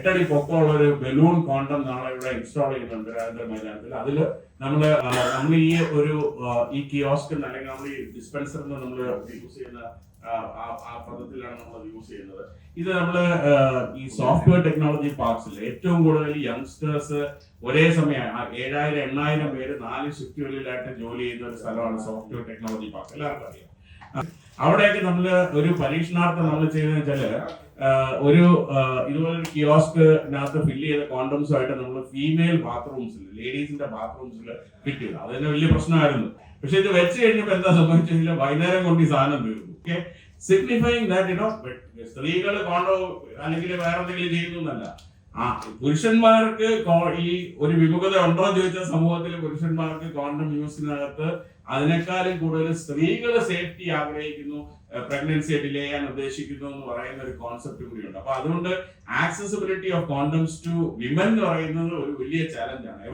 8 അടി പൊക്കമുള്ള ഒരു ബലൂൺ കോണ്ടം നാളെ ഇവിടെ ഇൻസ്റ്റാൾ ചെയ്യുന്നുണ്ട് രാജേന്ദ്ര മൈതാനത്തിൽ. അതിൽ നമ്മൾ ഈ ഒരു ഈ കിയോസ്ക് അല്ലെങ്കിൽ നമ്മൾ ഈ ഡിസ്പെൻസർ നമ്മൾ യൂസ് ചെയ്യുന്ന ആ പദത്തിലാണ് നമ്മൾ യൂസ് ചെയ്യുന്നത്. ഇത് നമ്മൾ ഈ സോഫ്റ്റ്വെയർ ടെക്നോളജി പാർക്സിൽ ഏറ്റവും കൂടുതൽ യങ്സ്റ്റേഴ്സ് ഒരേ സമയം 7000-8000 പേര് 4 ഷിഫ്റ്റുകളിലായിട്ട് ജോലി ചെയ്യുന്ന ഒരു സ്ഥലമാണ് സോഫ്റ്റ്വെയർ ടെക്നോളജി പാർക്ക്. എല്ലാവർക്കും അറിയാം. അവിടെയൊക്കെ നമ്മൾ ഒരു പരീക്ഷണാർത്ഥം നമ്മൾ ചെയ്തതെന്ന് വെച്ചാല് ഒരു ഇതുപോലൊരു കിയോസ്കിനകത്ത് ഫില്ല് ചെയ്ത കോണ്ടംസുമായിട്ട് നമ്മൾ ഫീമെയിൽ ബാത്റൂംസിൽ, ലേഡീസിന്റെ ബാത്റൂംസിൽ ഫിറ്റ് ചെയ്തു. അത് തന്നെ വലിയ പ്രശ്നമായിരുന്നു. പക്ഷെ ഇത് വെച്ച് കഴിഞ്ഞപ്പോൾ എന്താ സംഭവിച്ചില്ല, വൈകുന്നേരം കൊണ്ട് ഈ സാധനം തീർന്നു. ഓക്കെ, സിഗ്നിഫൈങ് ദാറ്റ് സ്ത്രീകൾ കോണ്ടോ അല്ലെങ്കിൽ വേറെ എന്തെങ്കിലും ചെയ്യുന്നല്ല. പുരുഷന്മാർക്ക് ഈ ഒരു വിമുഖത ഉണ്ടോ എന്ന് ചോദിച്ചാൽ സമൂഹത്തിൽ പുരുഷന്മാർക്ക് കോണ്ടം യൂസിനകത്ത് അതിനേക്കാളും കൂടുതൽ സ്ത്രീകൾ സേഫ്റ്റി ആഗ്രഹിക്കുന്നു, പ്രഗ്നൻസി ഡിലേ ചെയ്യാൻ ഉദ്ദേശിക്കുന്നു എന്ന് പറയുന്ന ഒരു കോൺസെപ്റ്റ് കൂടിയുണ്ട്. അപ്പൊ അതുകൊണ്ട് accessibility of condoms to women എന്ന് പറയുന്നത് ഒരു വലിയ ചാലഞ്ചാണ്.